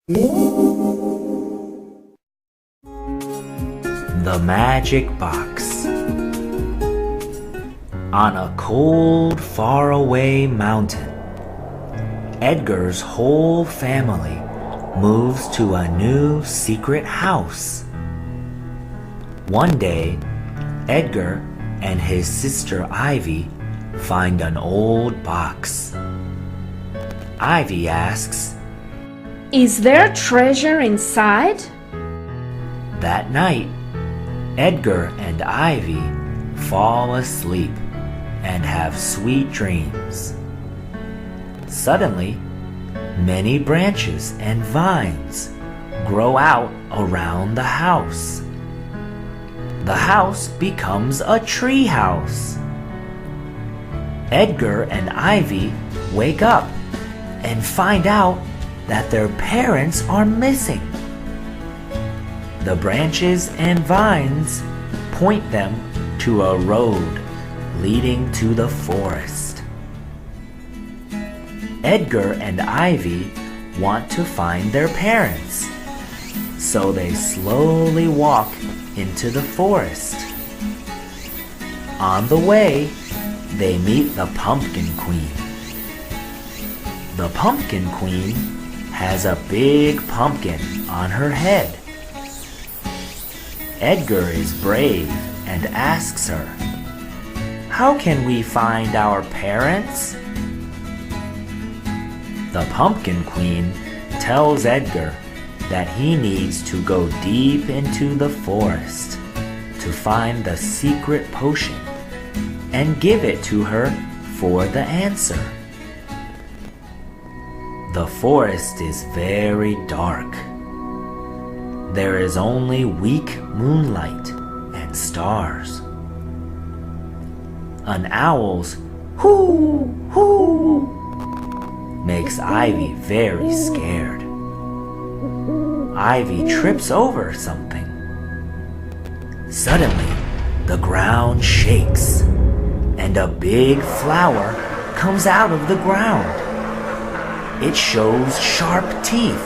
The Magic Box. On a cold, faraway mountain, Edgar's whole family moves to a new secret house. One day, Edgar and his sister Ivy find an old box. Ivy asks, "Is there treasure inside?" That night, Edgar and Ivy fall asleep and have sweet dreams. Suddenly, many branches and vines grow out around the house. The house becomes a tree house. Edgar and Ivy wake up and find out that their parents are missing. The branches and vines point them to a road leading to the forest. Edgar and Ivy want to find their parents, so they slowly walk into the forest. On the way, they meet the Pumpkin Queen. The Pumpkin Queen has a big pumpkin on her head. Edgar is brave and asks her, "How can we find our parents?" The Pumpkin Queen tells Edgar that he needs to go deep into the forest to find the secret potion and give it to her for the answer. The forest is very dark. There is only weak moonlight and stars. An owl's hoo hoo makes Ivy very scared. Ivy trips over something. Suddenly, the ground shakes and a big flower comes out of the ground. It shows sharp teeth.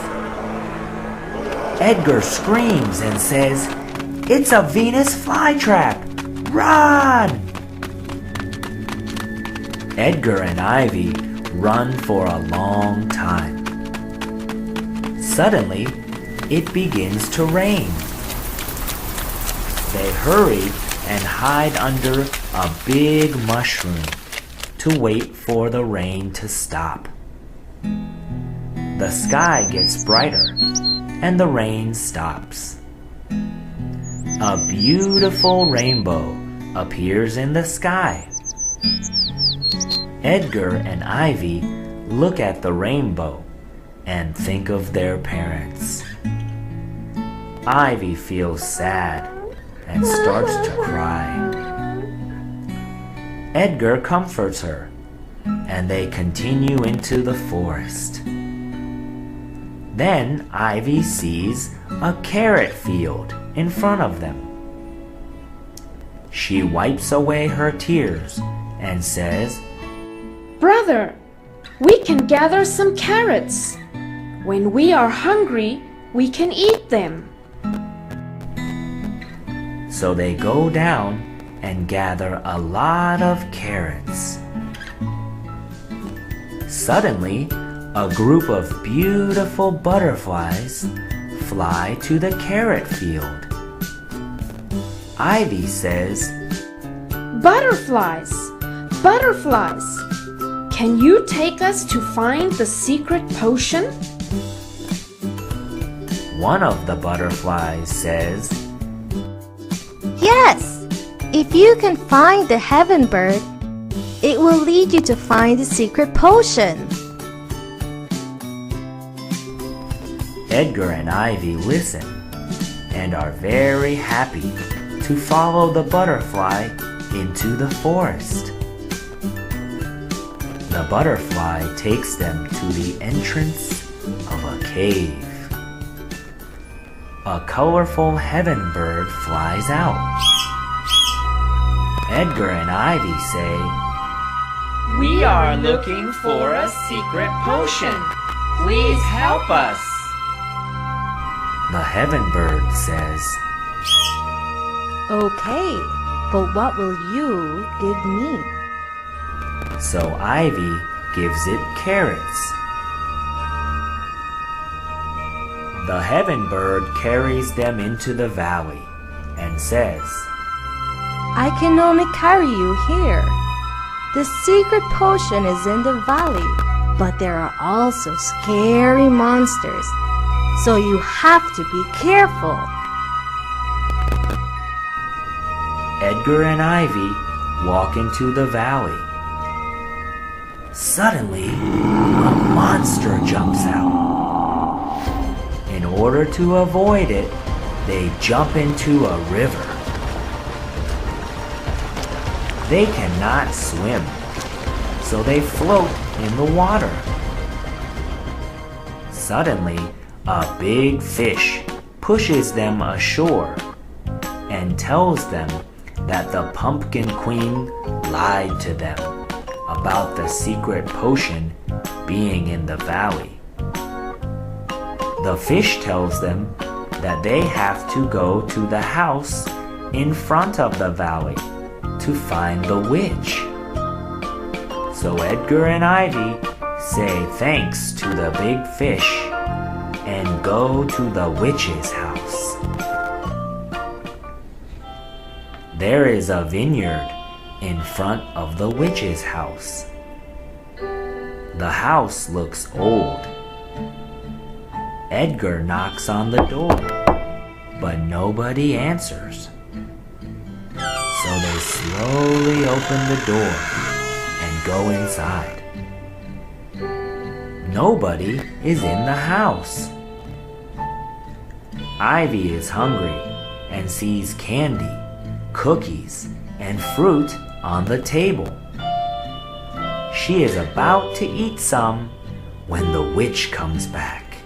Edgar screams and says, "It's a Venus flytrap! Run!" Edgar and Ivy run for a long time. Suddenly, it begins to rain. They hurry and hide under a big mushroom to wait for the rain to stop. The sky gets brighter and the rain stops. A beautiful rainbow appears in the sky. Edgar and Ivy look at the rainbow and think of their parents. Ivy feels sad and starts to cry. Edgar comforts her, and they continue into the forest. Then Ivy sees a carrot field in front of them. She wipes away her tears and says, "Brother, we can gather some carrots. When we are hungry, we can eat them." So they go down and gather a lot of carrots. Suddenly, a group of beautiful butterflies fly to the carrot field. Ivy says, "Butterflies! Butterflies! Can you take us to find the secret potion?" One of the butterflies says, "Yes! If you can find the heaven bird, it will lead you to find the secret potion." Edgar and Ivy listen and are very happy to follow the butterfly into the forest. The butterfly takes them to the entrance of a cave. A colorful heaven bird flies out. Edgar and Ivy say, "We are looking for a secret potion. Please help us." The heaven bird says, Okay, but what will you give me? So Ivy gives it carrots. The heaven bird carries them into the valley and says, I can only carry you here. The secret potion is in the valley, but there are also scary monsters, so you have to be careful. Edgar and Ivy walk into the valley. Suddenly, a monster jumps out. In order to avoid it, they jump into a river. They cannot swim, so they float in the water. Suddenly, a big fish pushes them ashore and tells them that the Pumpkin Queen lied to them about the secret potion being in the valley. The fish tells them that they have to go to the house in front of the valley to find the witch. So Edgar and Ivy say thanks to the big fish and go to the witch's house. There is a vineyard in front of the witch's house. The house looks old. Edgar knocks on the door, but nobody answers. So they slowly open the door and go inside. Nobody is in the house. Ivy is hungry and sees candy, cookies, and fruit on the table. She is about to eat some when the witch comes back.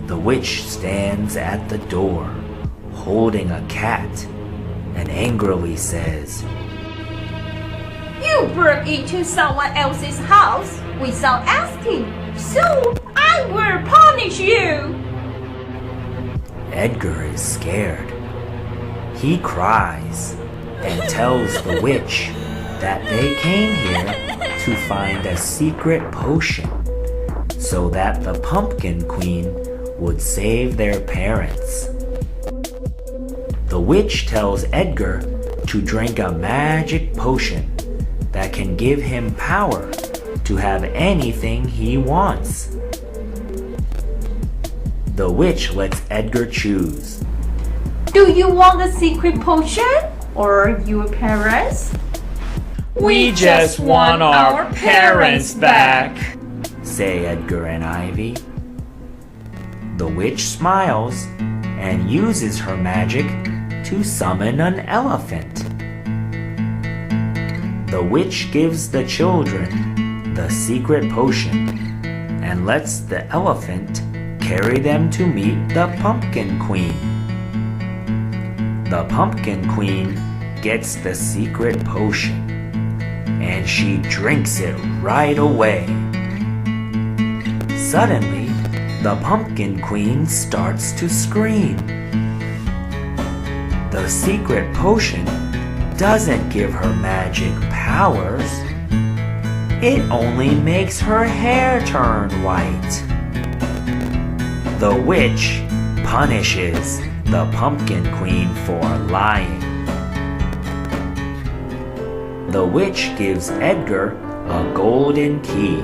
The witch stands at the door, holding a cat, and angrily says, You broke into someone else's house without asking, so I will punish you. Edgar is scared. He cries and tells the witch that they came here to find a secret potion so that the Pumpkin Queen would save their parents. The witch tells Edgar to drink a magic potion that can give him power to have anything he wants. The witch lets Edgar choose. Do you want the secret potion or your parents? We just want our parents back, say Edgar and Ivy. The witch smiles and uses her magic to summon an elephant. The witch gives the children the secret potion and lets the elephant carry them to meet the Pumpkin Queen. The Pumpkin Queen gets the secret potion and she drinks it right away. Suddenly, the Pumpkin Queen starts to scream. The secret potion doesn't give her magic powers. It only makes her hair turn white. The witch punishes the Pumpkin Queen for lying. The witch gives Edgar a golden key.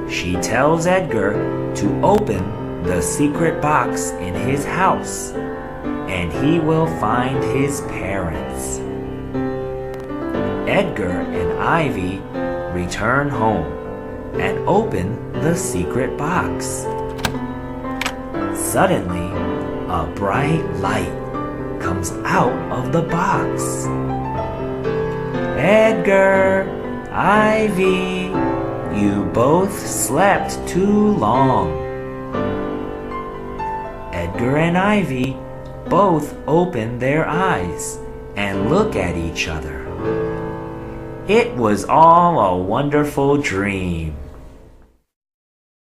She tells Edgar to open the secret box in his house, and he will find his parents. Edgar and Ivy return home and open the secret box. Suddenly, a bright light comes out of the box. Edgar, Ivy, you both slept too long. Edgar and Ivy both open their eyes and look at each other. It was all a wonderful dream.